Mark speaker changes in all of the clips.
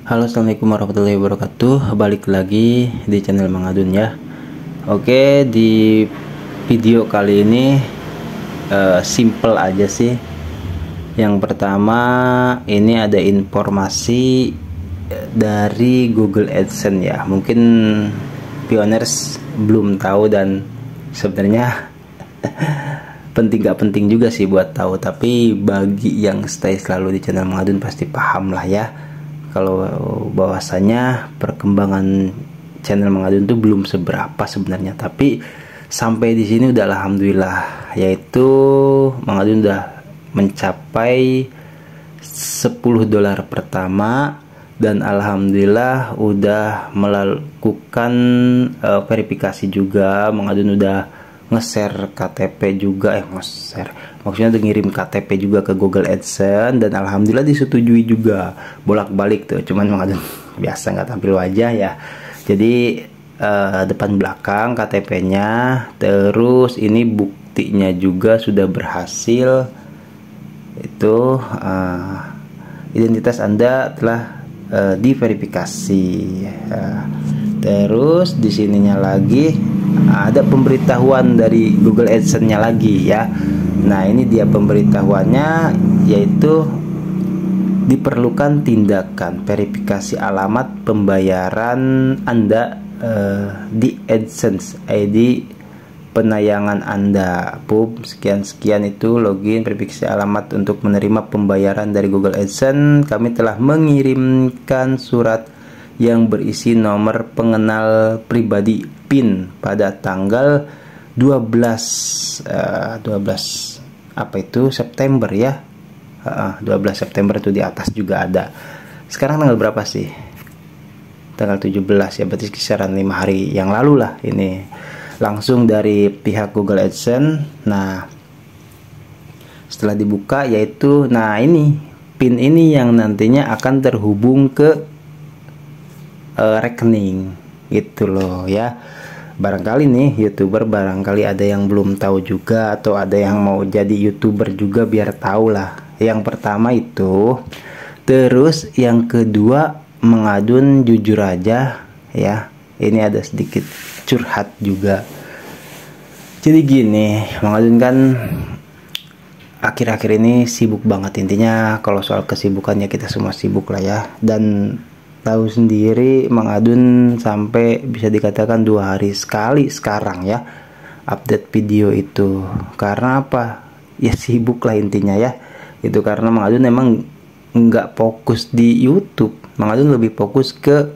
Speaker 1: Halo, assalamualaikum warahmatullahi wabarakatuh. Balik lagi di channel Mang Adun ya. Oke, di video kali ini simple aja sih. Yang pertama, ini ada informasi dari Google AdSense ya. Mungkin pioners belum tahu dan sebenarnya penting gak penting juga sih buat tahu. Tapi bagi yang stay selalu di channel Mang Adun pasti paham lah ya. Kalau bahwasanya perkembangan channel Mang Adun itu belum seberapa sebenarnya, tapi sampai di sini udah alhamdulillah, yaitu Mang Adun udah mencapai $10 pertama dan alhamdulillah udah melakukan verifikasi juga. Mang Adun udah nge-share KTP juga, maksudnya udah ngirim KTP juga ke Google AdSense dan alhamdulillah disetujui juga. Bolak-balik tuh, cuman Mang Adun biasa nggak tampil wajah ya, jadi depan belakang KTP-nya. Terus ini buktinya juga sudah berhasil, itu identitas Anda telah diverifikasi. Terus di sininya lagi ada pemberitahuan dari Google AdSense-nya lagi ya. Nah, ini dia pemberitahuannya, yaitu diperlukan tindakan verifikasi alamat pembayaran Anda di AdSense ID penayangan Anda. Pub sekian-sekian itu login verifikasi alamat untuk menerima pembayaran dari Google AdSense. Kami telah mengirimkan surat yang berisi nomor pengenal pribadi PIN pada tanggal 12 apa itu September ya. 12 September itu di atas juga ada. Sekarang tanggal berapa sih? Tanggal 17 ya, berarti kisaran 5 hari yang lalu lah ini. Langsung dari pihak Google AdSense. Nah, setelah dibuka yaitu, nah ini PIN ini yang nantinya akan terhubung ke rekening gitu loh ya. Barangkali nih YouTuber barangkali ada yang belum tahu juga, atau ada yang mau jadi YouTuber juga biar tahu lah. Yang pertama itu, terus yang kedua, Mang Adun jujur aja ya, ini ada sedikit curhat juga. Jadi gini, Mang Adun kan akhir-akhir ini sibuk banget. Intinya kalau soal kesibukannya kita semua sibuk lah ya. Dan tahu sendiri Mang Adun sampai bisa dikatakan 2 hari sekali sekarang ya update video itu. Karena apa? Ya sibuk lah intinya ya. Itu karena Mang Adun emang nggak fokus di YouTube. Mang Adun lebih fokus ke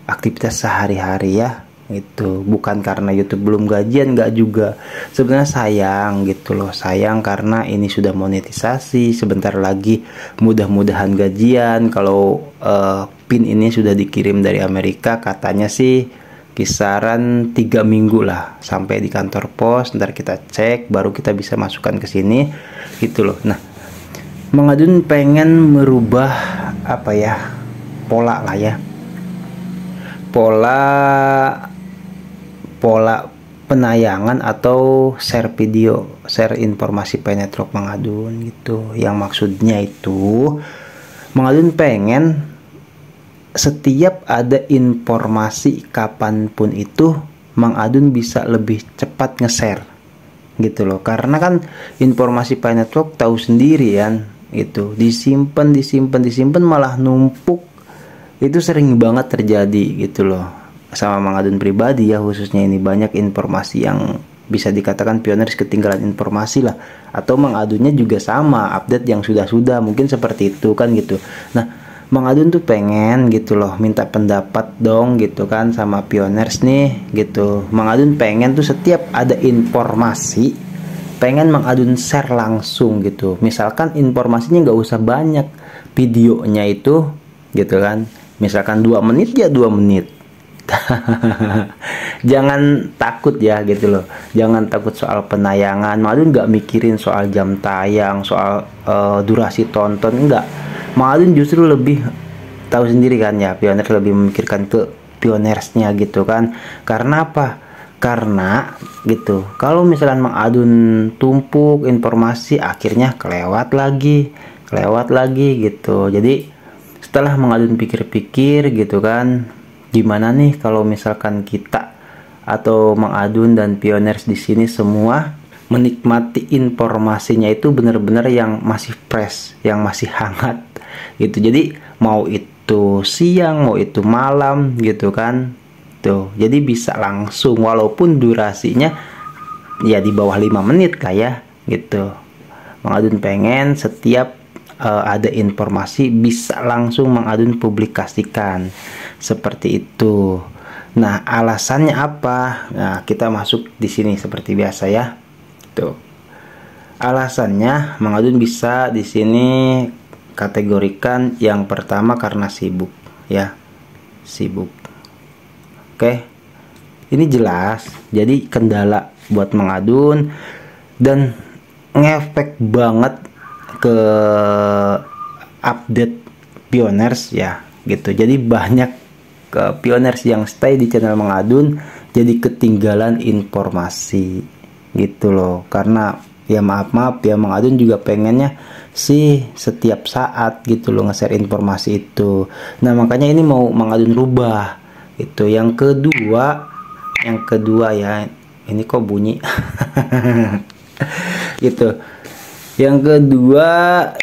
Speaker 1: aktivitas sehari-hari ya. Itu bukan karena YouTube belum gajian, nggak juga. Sebenarnya sayang gitu loh, sayang karena ini sudah monetisasi. Sebentar lagi mudah-mudahan gajian. Kalau PIN ini sudah dikirim dari Amerika, katanya sih kisaran 3 minggu lah sampai di kantor pos. Ntar kita cek baru kita bisa masukkan ke sini gitu loh. Nah, Mang Adun pengen merubah apa ya, pola lah ya, pola penayangan atau share video, share informasi Network Mang Adun gitu. Yang maksudnya itu Mang Adun pengen setiap ada informasi kapanpun itu Mang Adun bisa lebih cepat nge-share gitu loh. Karena kan informasi Network tahu sendiri kan, itu disimpan malah numpuk. Itu sering banget terjadi gitu loh sama Mang Adun pribadi ya, khususnya ini banyak informasi yang bisa dikatakan pioners ketinggalan informasi lah. Atau Mang Adunnya juga sama, update yang sudah mungkin seperti itu kan gitu. Nah, Mang Adun tuh pengen gitu loh, minta pendapat dong gitu kan sama pioners nih gitu. Mang Adun pengen tuh setiap ada informasi pengen Mang Adun share langsung gitu. Misalkan informasinya nggak usah banyak, videonya itu gitu kan, misalkan 2 menit ya 2 menit. Jangan takut ya gitu loh, jangan takut soal penayangan. Mang Adun nggak mikirin soal jam tayang, soal durasi tonton, enggak. Mang Adun justru lebih tahu sendiri kan ya, pioner lebih memikirkan ke pionersnya gitu kan. Karena apa? Karena gitu, kalau misalkan Mang Adun tumpuk informasi akhirnya kelewat lagi gitu. Jadi Setelah Mang Adun pikir-pikir gitu kan, gimana nih kalau misalkan kita atau Mang Adun dan pioners di sini semua menikmati informasinya itu benar-benar yang masih fresh, yang masih hangat gitu. Jadi mau itu siang, mau itu malam gitu kan. Tuh, jadi bisa langsung walaupun durasinya ya di bawah 5 menit lah ya gitu. Mang Adun pengen setiap ada informasi bisa langsung Mang Adun publikasikan seperti itu. Nah, alasannya apa? Nah, kita masuk di sini seperti biasa ya. Tuh. Alasannya Mang Adun bisa di sini kategorikan yang pertama karena sibuk ya. Sibuk. Oke. Ini jelas. Jadi kendala buat Mang Adun dan ngefek banget ke update pioners ya gitu. Jadi banyak ke pioners yang stay di channel Mang Adun jadi ketinggalan informasi gitu loh. Karena ya maaf ya, Mang Adun juga pengennya sih setiap saat gitu loh nge-share informasi itu. Nah, makanya ini mau Mang Adun rubah itu. Yang kedua ya, ini kok bunyi gitu. Yang kedua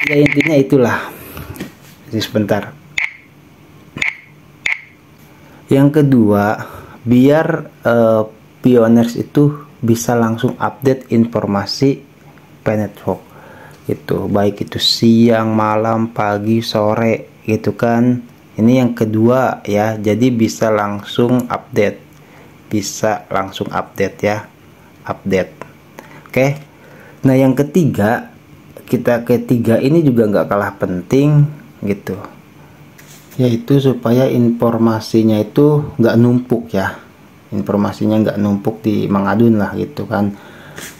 Speaker 1: ya intinya itulah. Sebentar. Yang kedua, biar pioners itu bisa langsung update informasi Planet Hoax gitu, baik itu siang, malam, pagi, sore gitu kan. Ini yang kedua ya, jadi bisa langsung update, ya, update. Oke. Nah, yang ketiga, ini juga nggak kalah penting gitu, yaitu supaya informasinya itu nggak numpuk ya, nggak numpuk di Mang Adun lah gitu kan.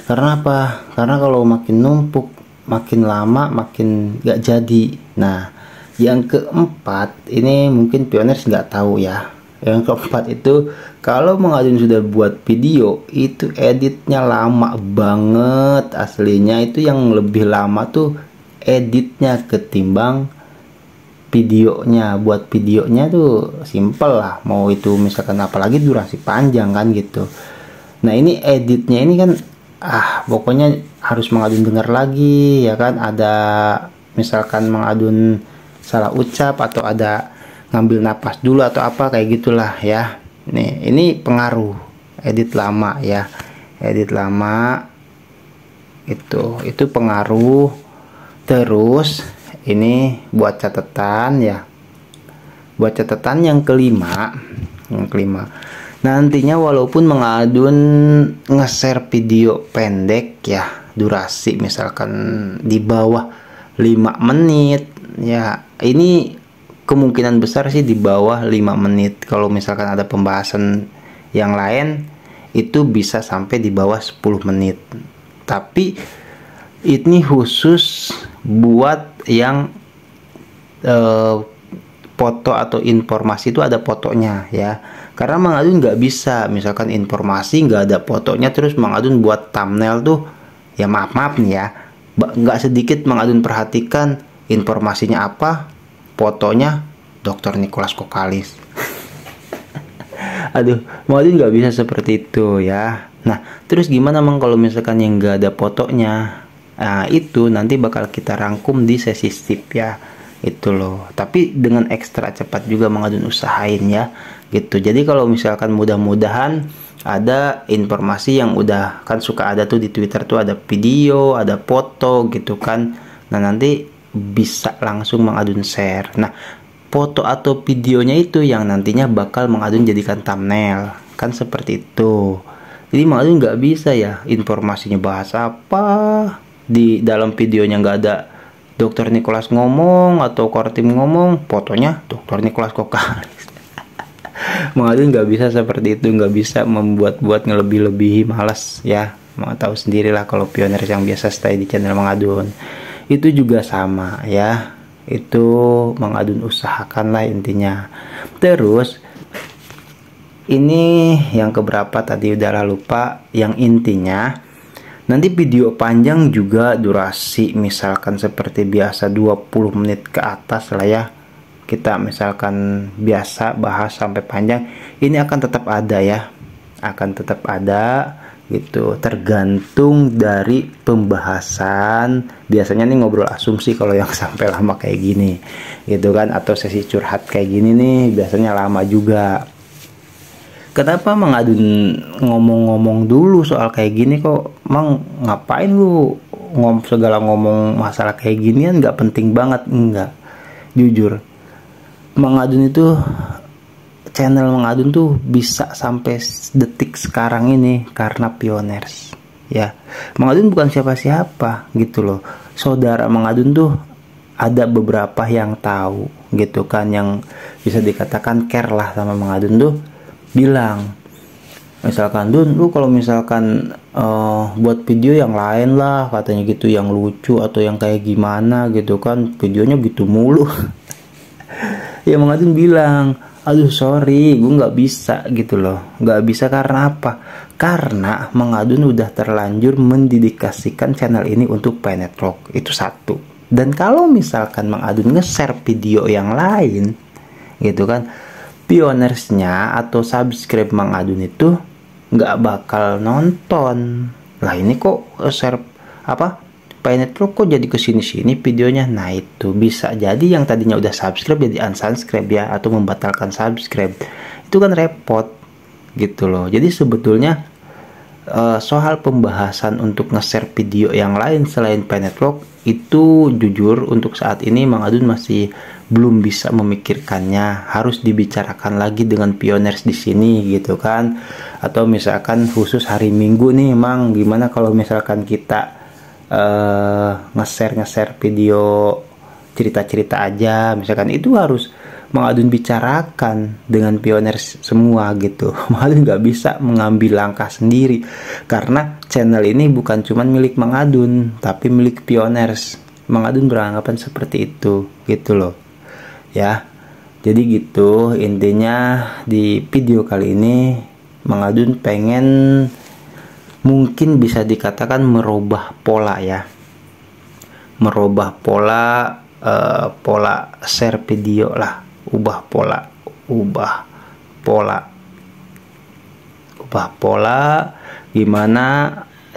Speaker 1: Karena apa? Karena kalau makin numpuk, makin lama makin nggak jadi. Nah, yang keempat ini mungkin pioners nggak tahu ya. Yang keempat itu, kalau Mang Adun sudah buat video itu editnya lama banget aslinya. Itu yang lebih lama tuh editnya ketimbang videonya. Buat videonya tuh simple lah, mau itu misalkan apalagi durasi panjang kan gitu. Nah, ini editnya ini kan pokoknya harus Mang Adun dengar lagi ya kan. Ada misalkan Mang Adun salah ucap atau ada ngambil napas dulu atau apa kayak gitulah ya. Nih, ini pengaruh edit lama ya. Edit lama itu pengaruh. Terus ini buat catatan ya. Buat catatan yang kelima. Nantinya walaupun Mang Adun nge-share video pendek ya, durasi misalkan di bawah 5 menit ya, ini kemungkinan besar sih di bawah 5 menit. Kalau misalkan ada pembahasan yang lain itu bisa sampai di bawah 10 menit. Tapi ini khusus buat yang foto atau informasi itu ada fotonya ya. Karena Mang Adun nggak bisa misalkan informasi nggak ada fotonya terus Mang Adun buat thumbnail tuh ya, maaf nih ya, nggak sedikit Mang Adun perhatikan informasinya apa, fotonya Dr. Nicholas Kokalis. Aduh, Mang Adun nggak bisa seperti itu ya. Nah, terus gimana Mang kalau misalkan yang nggak ada fotonya? Nah, itu nanti bakal kita rangkum di sesi skip ya, itu loh. Tapi dengan ekstra cepat juga Mang Adun usahain ya, gitu. Jadi kalau misalkan mudah-mudahan ada informasi yang udah kan suka ada tuh di Twitter tuh ada video, ada foto gitu kan. Nah, nanti bisa langsung Mang Adun share. Nah, foto atau videonya itu yang nantinya bakal Mang Adun jadikan thumbnail kan, seperti itu. Jadi Mang Adun nggak bisa ya informasinya bahas apa, di dalam videonya nggak ada Dr. Nicholas ngomong atau Kortim ngomong, fotonya Dr. Nicholas Kokalis. Mang Adun nggak bisa seperti itu, nggak bisa membuat-buat ngelebih-lebihi, malas ya. Mau tahu sendirilah kalau pioners yang biasa stay di channel Mang Adun itu juga sama ya. Itu Mang Adun usahakan lah intinya. Terus ini yang keberapa tadi udah lupa. Yang intinya nanti video panjang juga durasi misalkan seperti biasa 20 menit ke atas lah ya. kita misalkan biasa bahas sampai panjang, ini akan tetap ada ya, akan tetap ada gitu, tergantung dari pembahasan. Biasanya nih ngobrol asumsi kalau yang sampai lama kayak gini gitu kan, atau sesi curhat kayak gini nih biasanya lama juga. Kenapa Mang Adun ngomong-ngomong dulu soal kayak gini? Kok Mang ngapain lu segala ngomong masalah kayak ginian, nggak penting banget? Enggak, jujur Mang Adun itu, channel Mang Adun tuh bisa sampai detik sekarang ini karena Pioners ya. Mang Adun bukan siapa-siapa gitu loh. Saudara Mang Adun tuh ada beberapa yang tahu gitu kan, yang bisa dikatakan care lah sama Mang Adun tuh, bilang misalkan, Dun, lu kalau misalkan buat video yang lain lah katanya gitu, yang lucu atau yang kayak gimana gitu kan, videonya gitu mulu. Ya Mang Adun bilang, aduh sorry, gue nggak bisa gitu loh. Nggak bisa karena apa? Karena Mang Adun udah terlanjur mendedikasikan channel ini untuk Penetrok, itu satu. Dan kalau misalkan Mang Adun nge-share video yang lain gitu kan, Pionersnya atau subscribe Mang Adun itu nggak bakal nonton. Lah ini kok share apa, Penetrok kok jadi kesini-sini videonya. Nah itu bisa jadi yang tadinya udah subscribe jadi unsubscribe ya, atau membatalkan subscribe. Itu kan repot gitu loh. Jadi sebetulnya soal pembahasan untuk nge-share video yang lain selain Penetrok itu jujur untuk saat ini Mang Adun masih belum bisa memikirkannya. Harus dibicarakan lagi dengan Pioners di sini gitu kan. Atau misalkan khusus hari Minggu nih Mang, gimana kalau misalkan kita nge-share video cerita-cerita aja misalkan. Itu harus Mang Adun bicarakan dengan Pioners semua gitu. Mang Adun nggak bisa mengambil langkah sendiri karena channel ini bukan cuma milik Mang Adun tapi milik Pioners. Mang Adun beranggapan seperti itu gitu loh ya. Jadi gitu intinya di video kali ini. Mang Adun pengen, mungkin bisa dikatakan merubah pola ya, merubah pola pola share video lah, ubah pola gimana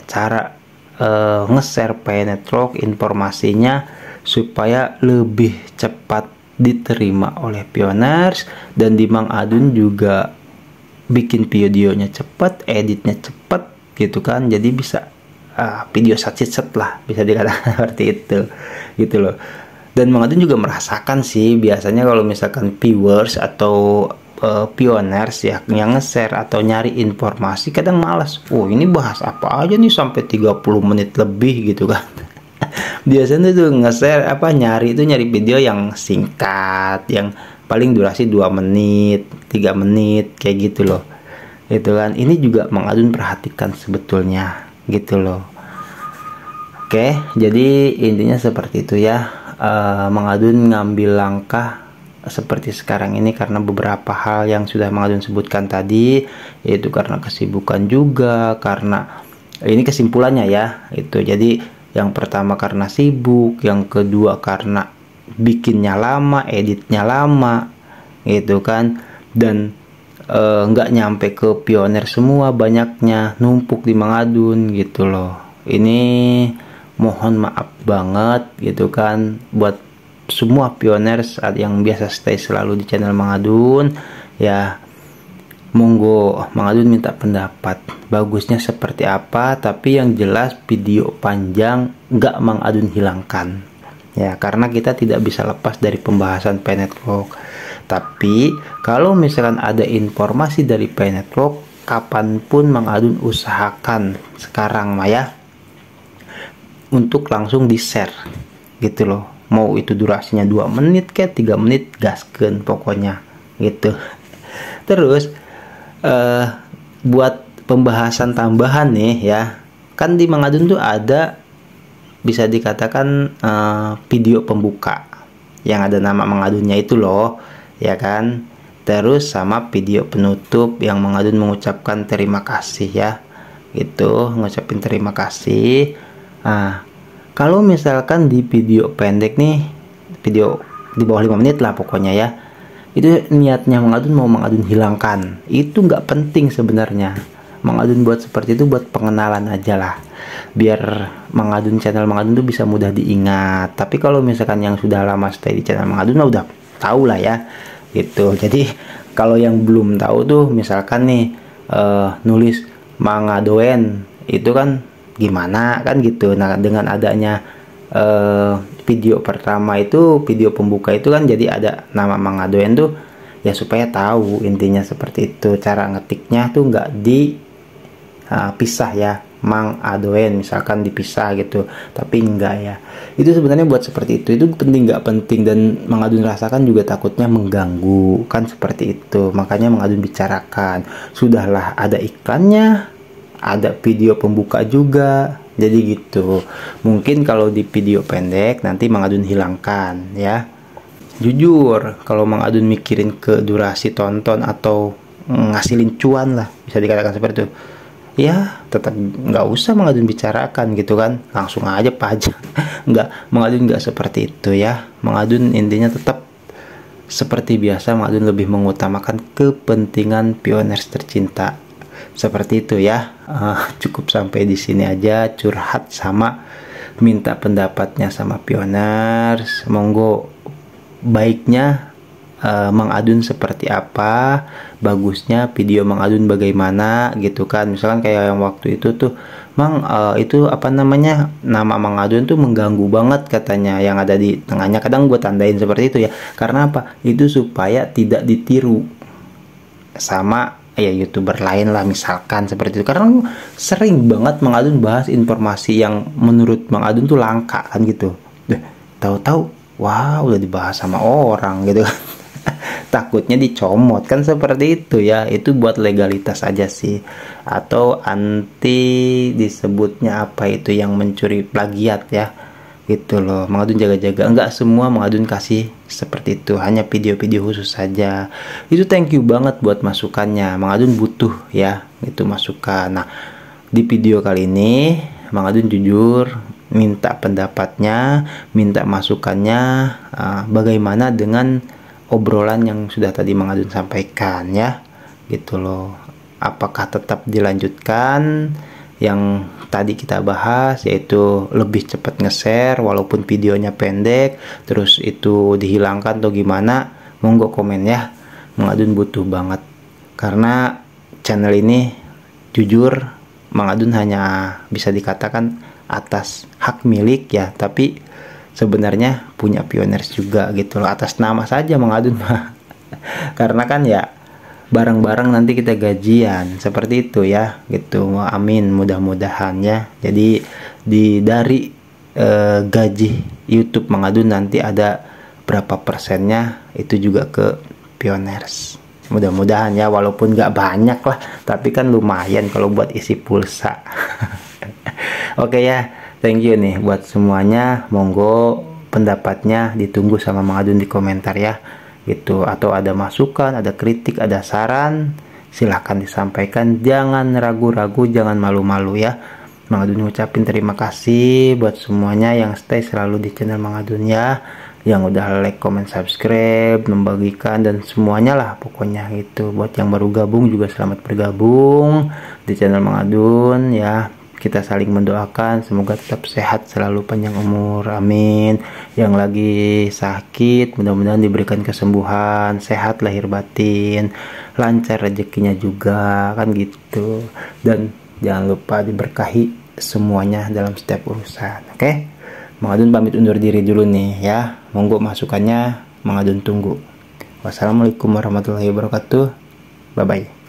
Speaker 1: cara nge-share Penetrok informasinya supaya lebih cepat diterima oleh Pioners, dan di Mang Adun juga bikin videonya cepat, editnya cepat gitu kan, jadi bisa video set lah, bisa dikatakan seperti itu gitu loh. Dan Mang Adun juga merasakan sih, biasanya kalau misalkan viewers atau Pioners ya yang nge-share atau nyari informasi kadang malas. Oh ini bahas apa aja nih sampai 30 menit lebih gitu kan. Biasanya tuh nge-share nyari video yang singkat, yang paling durasi 2 menit 3 menit kayak gitu loh, itu kan. Ini juga Mang Adun perhatikan sebetulnya gitu loh. Oke, jadi intinya seperti itu ya. Mang Adun ngambil langkah seperti sekarang ini karena beberapa hal yang sudah Mang Adun sebutkan tadi, yaitu karena kesibukan juga, karena ini kesimpulannya ya itu. Jadi yang pertama karena sibuk, yang kedua karena bikinnya lama, editnya lama gitu kan, dan nggak nyampe ke Pioner semua, banyaknya numpuk di Mang Adun gitu loh. Ini mohon maaf banget gitu kan buat semua Pioners yang biasa stay selalu di channel Mang Adun ya. Monggo Mang Adun minta pendapat bagusnya seperti apa, tapi yang jelas video panjang nggak Mang Adun hilangkan ya, karena kita tidak bisa lepas dari pembahasan Penetrok. Tapi kalau misalkan ada informasi dari Penetrok, kapanpun Mang Adun usahakan sekarang Maya untuk langsung di share gitu loh. Mau itu durasinya 2 menit kayak 3 menit, gaskeun pokoknya gitu. Terus buat pembahasan tambahan nih ya, kan di Mang Adun tuh ada bisa dikatakan video pembuka yang ada nama Mang Adunnya itu loh ya kan. Terus sama video penutup yang Mang Adun mengucapkan terima kasih ya, gitu, ngucapin terima kasih. Kalau misalkan di video pendek nih, video di bawah 5 menit lah pokoknya ya. Itu niatnya Mang Adun mau Mang Adun hilangkan. Itu nggak penting sebenarnya. Mang Adun buat seperti itu buat pengenalan aja lah, biar Mang Adun, channel Mang Adun tuh bisa mudah diingat. Tapi kalau misalkan yang sudah lama stay di channel Mang Adun udah tahu lah ya gitu. Jadi kalau yang belum tahu tuh misalkan nih nulis Mang Adoen itu kan gimana kan gitu. Nah dengan adanya video pertama itu, video pembuka itu kan jadi ada nama Mang Adoen tuh ya, supaya tahu intinya seperti itu. Cara ngetiknya tuh nggak pisah ya, Mang Adoen misalkan dipisah gitu, tapi enggak ya. Itu sebenarnya buat seperti itu penting nggak penting, dan Mang Adun rasakan juga takutnya mengganggu kan seperti itu. Makanya Mang Adun bicarakan, sudahlah ada iklannya, ada video pembuka juga, jadi gitu. Mungkin kalau di video pendek nanti Mang Adun hilangkan ya. Jujur kalau Mang Adun mikirin ke durasi tonton atau ngasilin cuan lah, bisa dikatakan seperti itu ya, tetap nggak usah Mang Adun bicarakan gitu kan, langsung aja pajak. Nggak, Mang Adun nggak seperti itu ya. Mang Adun intinya tetap seperti biasa, Mang Adun lebih mengutamakan kepentingan pioners tercinta, seperti itu ya. Cukup sampai di sini aja curhat sama minta pendapatnya sama pioners. Monggo baiknya Mang Adun seperti apa, bagusnya video Mang Adun bagaimana gitu kan. Misalkan kayak yang waktu itu tuh Mang, itu apa namanya, nama Mang Adun tuh mengganggu banget katanya yang ada di tengahnya. Kadang gue tandain seperti itu ya, karena apa, itu supaya tidak ditiru sama ya YouTuber lain lah misalkan seperti itu. Karena sering banget Mang Adun bahas informasi yang menurut Mang Adun tuh langka kan gitu. Tahu-tahu wah udah dibahas sama orang gitu kan. Takutnya dicomot kan seperti itu ya. Itu buat legalitas aja sih, atau anti disebutnya apa itu, yang mencuri plagiat ya gitu loh. Mang Adun jaga-jaga, enggak semua Mang Adun kasih seperti itu, hanya video-video khusus saja. Itu thank you banget buat masukannya, Mang Adun butuh ya itu masukan. Nah di video kali ini Mang Adun jujur minta pendapatnya, minta masukannya, bagaimana dengan obrolan yang sudah tadi Mang Adun sampaikan ya gitu loh. Apakah tetap dilanjutkan yang tadi kita bahas, yaitu lebih cepat nge-share walaupun videonya pendek, terus itu dihilangkan atau gimana? Monggo komen ya. Mang Adun butuh banget, karena channel ini jujur Mang Adun hanya bisa dikatakan atas hak milik ya, tapi sebenarnya punya pioners juga gitu loh, atas nama saja Mang Adun mah. Karena kan ya bareng-bareng nanti kita gajian seperti itu ya gitu. Amin, mudah-mudahan ya. Jadi dari gaji YouTube Mang Adun nanti ada berapa persennya itu juga ke pioners. Mudah-mudahan ya, walaupun nggak banyak lah, tapi kan lumayan kalau buat isi pulsa. Oke ya, thank you nih buat semuanya. Monggo pendapatnya ditunggu sama Mang Adun di komentar ya gitu. Atau ada masukan, ada kritik, ada saran, silahkan disampaikan. Jangan ragu-ragu, jangan malu-malu ya. Mang Adun ngucapin terima kasih buat semuanya yang stay selalu di channel Mang Adun ya, yang udah like, comment, subscribe, membagikan, dan semuanya lah pokoknya gitu. Buat yang baru gabung juga selamat bergabung di channel Mang Adun ya. Kita saling mendoakan semoga tetap sehat selalu, panjang umur, amin. Yang lagi sakit mudah-mudahan diberikan kesembuhan, sehat lahir batin, lancar rezekinya juga kan gitu. Dan jangan lupa diberkahi semuanya dalam setiap urusan. Oke, Mang Adun pamit undur diri dulu nih ya. Monggo masukannya Mang Adun tunggu. Wassalamualaikum warahmatullahi wabarakatuh. Bye bye.